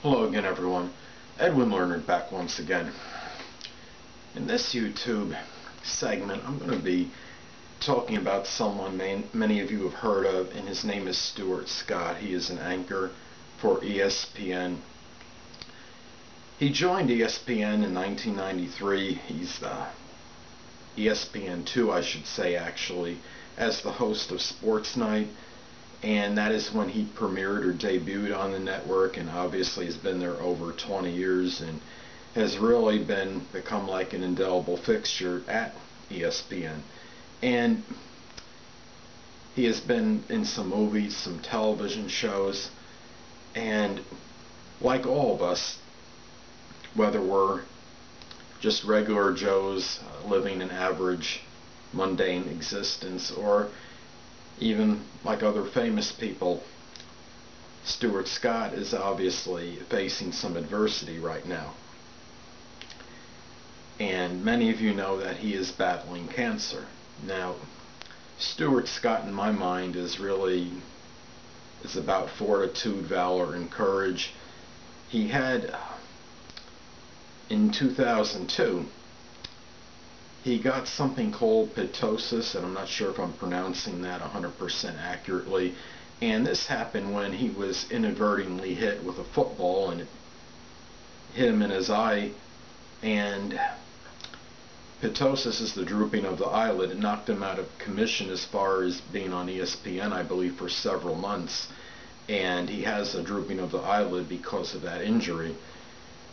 Hello again, everyone. Edwin Learnard back once again. In this YouTube segment, I'm going to be talking about someone many of you have heard of, and his name is Stuart Scott. He is an anchor for ESPN. He joined ESPN in 1993. He's ESPN2, I should say, actually, as the host of Sports Night. And that is when he premiered or debuted on the network, and obviously has been there over 20 years and has really become like an indelible fixture at ESPN. And he has been in some movies, some television shows, and like all of us, whether we're just regular Joes living an average, mundane existence, or even like other famous people, Stuart Scott is obviously facing some adversity right now. And many of you know that he is battling cancer. Now, Stuart Scott, in my mind, is about fortitude, valor, and courage. He had, in 2002, he got something called ptosis, and I'm not sure if I'm pronouncing that 100% accurately. And this happened when he was inadvertently hit with a football, and it hit him in his eye. And ptosis is the drooping of the eyelid. It knocked him out of commission as far as being on ESPN, I believe, for several months. And he has a drooping of the eyelid because of that injury.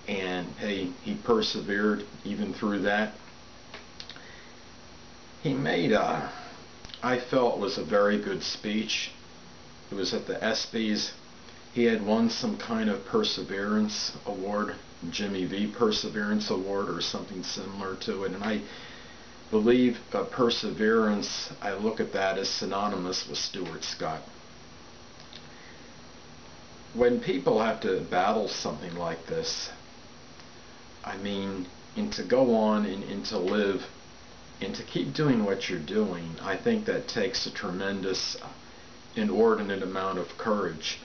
And hey, he persevered even through that. He made, I felt, was a very good speech. It was at the ESPYs. He had won some kind of perseverance award, Jimmy V Perseverance Award or something similar to it. And I believe perseverance, I look at that as synonymous with Stuart Scott. When people have to battle something like this, I mean, and to go on and to live and to keep doing what you're doing, I think that takes a tremendous, inordinate amount of courage.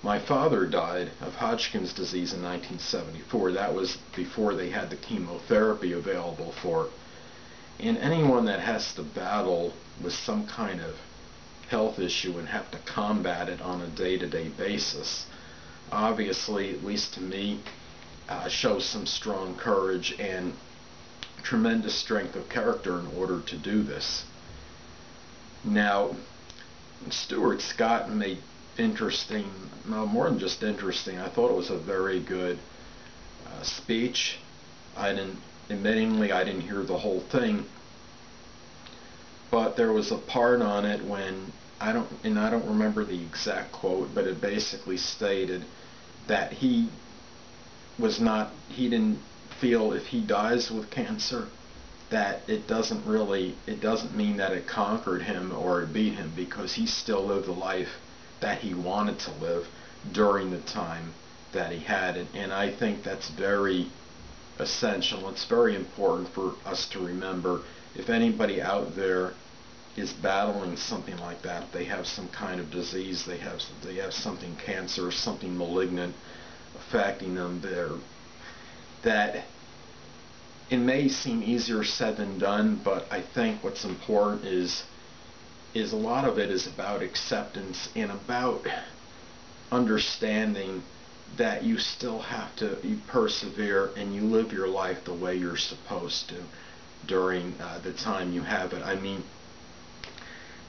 My father died of Hodgkin's disease in 1974. That was before they had the chemotherapy available for it. And anyone that has to battle with some kind of health issue and have to combat it on a day-to-day basis, obviously, at least to me, shows some strong courage and tremendous strength of character in order to do this. Now, Stuart Scott made more than just interesting, I thought it was a very good speech. Admittingly, I didn't hear the whole thing, but there was a part on it when, I don't remember the exact quote, but it basically stated that he didn't feel if he dies with cancer that it doesn't mean that it conquered him or it beat him, because he still lived the life that he wanted to live during the time that he had it. And I think that's very essential. It's very important for us to remember. If anybody out there is battling something like that, they have some kind of disease, they have something cancerous, something malignant affecting them there, that it may seem easier said than done, but I think what's important is a lot of it is about acceptance and about understanding that you still have to persevere and you live your life the way you're supposed to during the time you have it. I mean,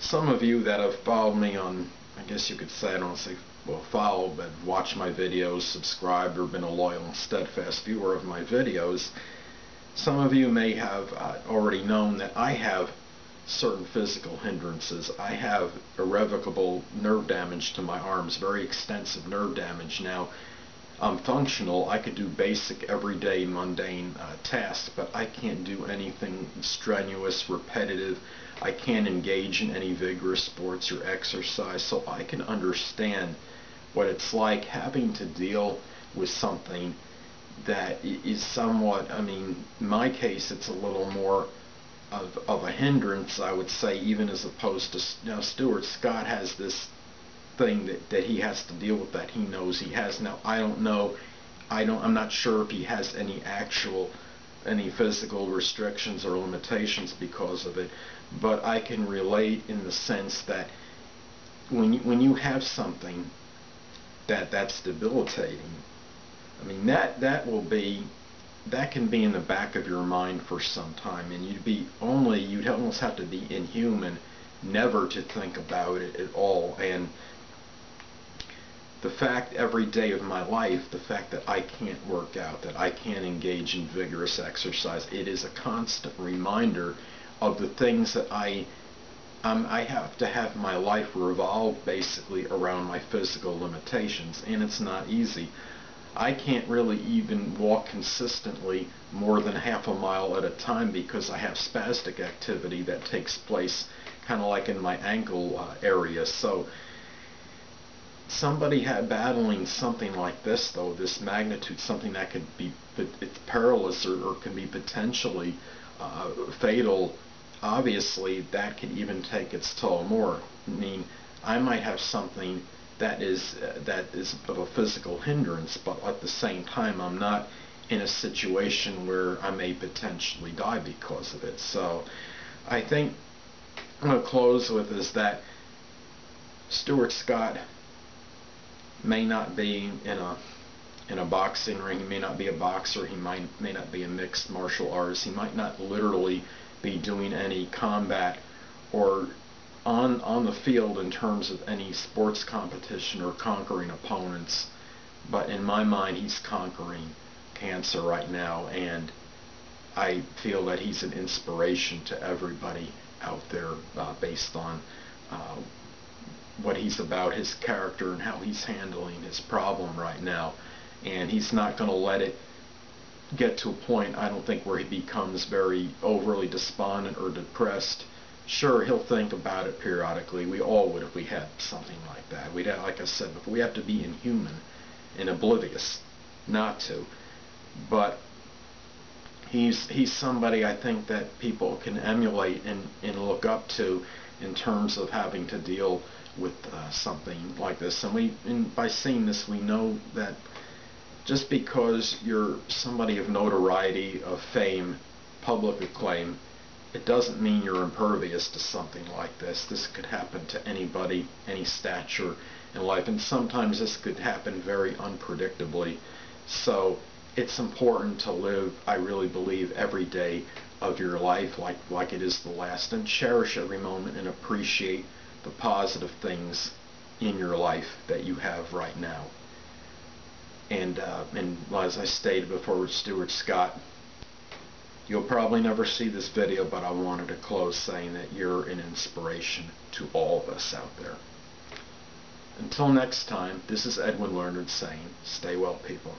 some of you that have followed me on, I guess you could say, I don't say follow, but watched my videos, subscribed, or been a loyal and steadfast viewer of my videos, some of you may have already known that I have certain physical hindrances. I have irrevocable nerve damage to my arms, very extensive nerve damage. Now, I'm functional. I could do basic, everyday, mundane tasks, but I can't do anything strenuous, repetitive. I can't engage in any vigorous sports or exercise, so I can understand what it's like having to deal with something that is somewhat, I mean, in my case, it's a little more of a hindrance, I would say, even as opposed to, Stuart Scott has this thing that he has to deal with that he knows he has. Now, I don't know, I'm not sure if he has any physical restrictions or limitations because of it, but I can relate in the sense that when you have something that's debilitating, I mean that can be in the back of your mind for some time, and you'd almost have to be inhuman never to think about it at all. And the fact every day of my life, the fact that I can't work out, that I can't engage in vigorous exercise, it is a constant reminder of the things that I have to have my life revolve basically around my physical limitations, and it's not easy. I can't really even walk consistently more than half a mile at a time because I have spastic activity that takes place kind of like in my ankle area. So somebody battling something like this, though, this magnitude, something that could be it's perilous or can be potentially fatal, obviously that could even take its toll more. I mean, I might have something that is of a physical hindrance, but at the same time I'm not in a situation where I may potentially die because of it. So I think I'm going to close with is that Stuart Scott may not be in a boxing ring. He may not be a boxer. He may not be a mixed martial artist. He might not literally be doing any combat or on the field in terms of any sports competition or conquering opponents. But in my mind, he's conquering cancer right now, and I feel that he's an inspiration to everybody out there based on what he's about, his character, and how he's handling his problem right now. And he's not going to let it get to a point, I don't think, where he becomes very overly despondent or depressed. Sure, he'll think about it periodically. We all would if we had something like that. We'd have, like I said before, we have to be inhuman and oblivious not to. But he's somebody I think that people can emulate and look up to in terms of having to deal with something like this. And by seeing this, we know that just because you're somebody of notoriety, of fame, public acclaim, it doesn't mean you're impervious to something like this. This could happen to anybody, any stature in life, and sometimes this could happen very unpredictably. So it's important to live, I really believe, every day of your life like it is the last, and cherish every moment and appreciate the positive things in your life that you have right now. And as I stated before with Stuart Scott, you'll probably never see this video, but I wanted to close saying that you're an inspiration to all of us out there. Until next time, this is Edwin Learnard saying, stay well, people.